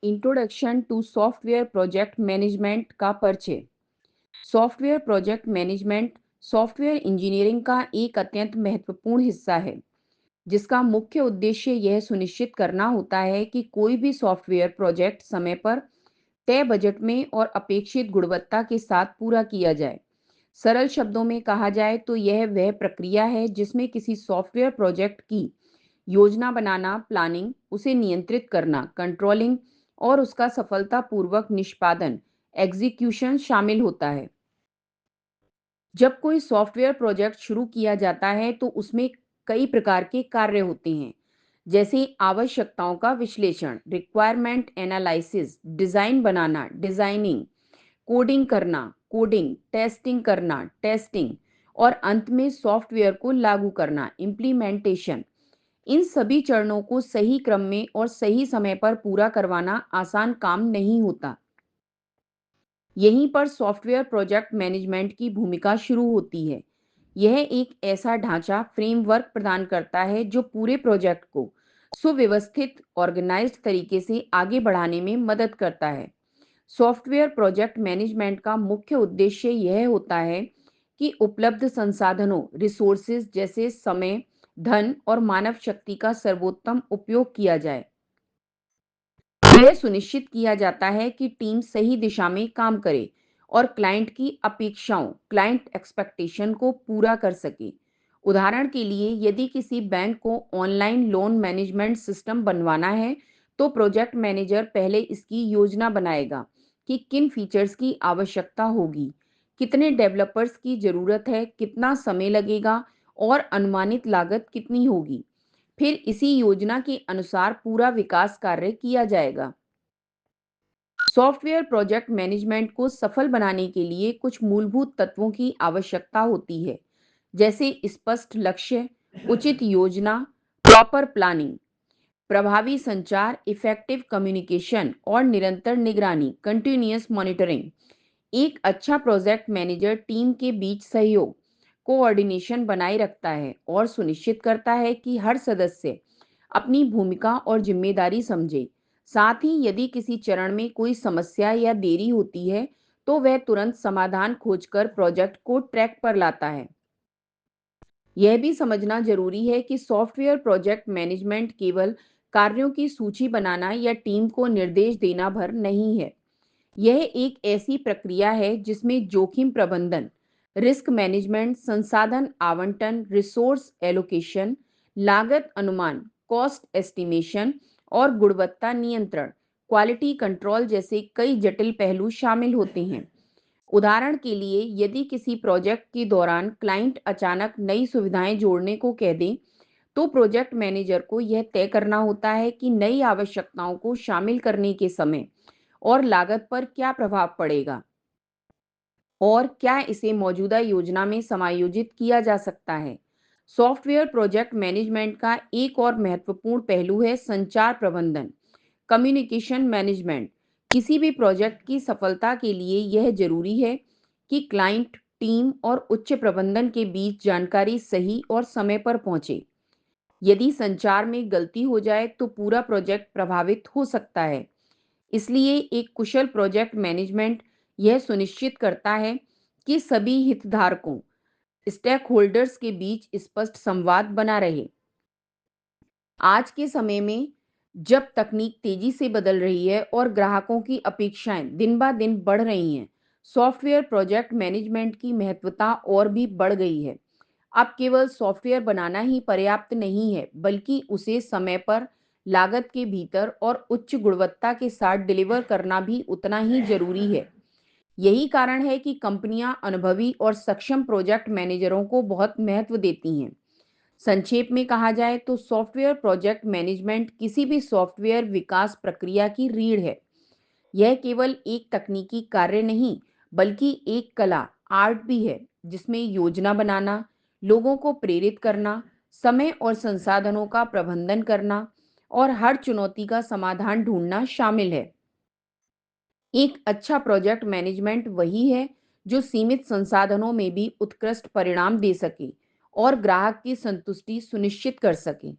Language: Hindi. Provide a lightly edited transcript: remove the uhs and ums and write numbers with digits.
Introduction to software project management का परिचय। Software project management software engineering का एक अत्यंत महत्वपूर्ण हिस्सा है, जिसका मुख्य उद्देश्य यह सुनिश्चित करना होता है कि कोई भी सॉफ्टवेयर प्रोजेक्ट समय पर, तय बजट में और अपेक्षित गुणवत्ता के साथ पूरा किया जाए। सरल शब्दों में कहा जाए तो यह वह प्रक्रिया है जिसमें किसी सॉफ्टवेयर प्रोजेक्ट की योजना बनाना, प्लानिंग, उसे नियंत्रित करना, कंट्रोलिंग और उसका सफलतापूर्वक निष्पादन, एग्जीक्यूशन शामिल होता है। जब कोई सॉफ्टवेयर प्रोजेक्ट शुरू किया जाता है तो उसमें कई प्रकार के कार्य होते हैं, जैसे आवश्यकताओं का विश्लेषण, रिक्वायरमेंट एनालिसिस, डिजाइन बनाना, डिजाइनिंग, कोडिंग करना, कोडिंग, टेस्टिंग करना, टेस्टिंग और अंत में सॉफ्टवेयर को लागू करना, इम्प्लीमेंटेशन। इन सभी चरणों को सही क्रम में और सही समय पर पूरा करवाना आसान काम नहीं होता। यहीं पर सॉफ्टवेयर प्रोजेक्ट मैनेजमेंट की भूमिका शुरू होती है। यह एक ऐसा ढांचा फ्रेमवर्क प्रदान करता है जो पूरे प्रोजेक्ट को सुव्यवस्थित, ऑर्गेनाइज्ड तरीके से आगे बढ़ाने में मदद करता है। सॉफ्टवेयर प्रोजेक्ट मैनेजमेंट का मुख्य उद्देश्य यह होता है कि उपलब्ध संसाधनों, रिसोर्सेज जैसे समय, धन और मानव शक्ति का सर्वोत्तम उपयोग किया जाए। यह सुनिश्चित किया जाता है कि टीम सही दिशा में काम करे और क्लाइंट की अपेक्षाओं, क्लाइंट एक्सपेक्टेशन को पूरा कर सके। उदाहरण के लिए, यदि किसी बैंक को ऑनलाइन लोन मैनेजमेंट सिस्टम बनवाना है, तो प्रोजेक्ट मैनेजर पहले इसकी योजना बनाएगा कि किन फीचर्स की आवश्यकता होगी, कितने डेवलपर्स की जरूरत है, कितना समय लगेगा और अनुमानित लागत कितनी होगी। फिर इसी योजना के अनुसार पूरा विकास कार्य किया जाएगा। सॉफ्टवेयर प्रोजेक्ट मैनेजमेंट को सफल बनाने के लिए कुछ मूलभूत तत्वों की आवश्यकता होती है, जैसे स्पष्ट लक्ष्य, उचित योजना, प्रॉपर प्लानिंग, प्रभावी संचार, इफेक्टिव कम्युनिकेशन और निरंतर निगरानी, कंटिन्यूअस मॉनिटरिंग। एक अच्छा प्रोजेक्ट मैनेजर टीम के बीच सहयोग, कोऑर्डिनेशन बनाए रखता है और सुनिश्चित करता है कि हर सदस्य अपनी भूमिका और जिम्मेदारी समझे। साथ ही यदि किसी चरण में कोई समस्या या देरी होती है, तो वह तुरंत समाधान खोजकर प्रोजेक्ट को ट्रैक पर लाता है। यह भी समझना जरूरी है कि सॉफ्टवेयर प्रोजेक्ट मैनेजमेंट केवल कार्यों की सूची बनाना या टीम को निर्देश देना भर नहीं है। यह एक ऐसी प्रक्रिया है जिसमें जोखिम प्रबंधन, रिस्क मैनेजमेंट, संसाधन आवंटन, रिसोर्स एलोकेशन, लागत अनुमान, कॉस्ट एस्टिमेशन और गुणवत्ता नियंत्रण, क्वालिटी कंट्रोल जैसे कई जटिल पहलू शामिल होते हैं। उदाहरण के लिए, यदि किसी प्रोजेक्ट के दौरान क्लाइंट अचानक नई सुविधाएं जोड़ने को कह दे, तो प्रोजेक्ट मैनेजर को यह तय करना होता है कि नई आवश्यकताओं को शामिल करने के समय और लागत पर क्या प्रभाव पड़ेगा और क्या इसे मौजूदा योजना में समायोजित किया जा सकता है। सॉफ्टवेयर प्रोजेक्ट मैनेजमेंट का एक और महत्वपूर्ण पहलू है संचार प्रबंधन, कम्युनिकेशन मैनेजमेंट। किसी भी प्रोजेक्ट की सफलता के लिए यह जरूरी है कि क्लाइंट, टीम और उच्च प्रबंधन के बीच जानकारी सही और समय पर पहुंचे। यदि संचार में गलती हो जाए तो पूरा प्रोजेक्ट प्रभावित हो सकता है। इसलिए एक कुशल प्रोजेक्ट मैनेजमेंट यह सुनिश्चित करता है कि सभी हितधारकों, स्टेक होल्डर्स के बीच स्पष्ट संवाद बना रहे। आज के समय में, जब तकनीक तेजी से बदल रही है और ग्राहकों की अपेक्षाएं दिन ब दिन बढ़ रही हैं, सॉफ्टवेयर प्रोजेक्ट मैनेजमेंट की महत्वता और भी बढ़ गई है। अब केवल सॉफ्टवेयर बनाना ही पर्याप्त नहीं है, बल्कि उसे समय पर, लागत के भीतर और उच्च गुणवत्ता के साथ डिलीवर करना भी उतना ही जरूरी है। यही कारण है कि कंपनियां अनुभवी और सक्षम प्रोजेक्ट मैनेजरों को बहुत महत्व देती हैं। संक्षेप में कहा जाए तो सॉफ्टवेयर प्रोजेक्ट मैनेजमेंट किसी भी सॉफ्टवेयर विकास प्रक्रिया की रीढ़ है। यह केवल एक तकनीकी कार्य नहीं, बल्कि एक कला, आर्ट भी है, जिसमें योजना बनाना, लोगों को प्रेरित करना, समय और संसाधनों का प्रबंधन करना और हर चुनौती का समाधान ढूंढना शामिल है। एक अच्छा प्रोजेक्ट मैनेजमेंट वही है जो सीमित संसाधनों में भी उत्कृष्ट परिणाम दे सके और ग्राहक की संतुष्टि सुनिश्चित कर सके।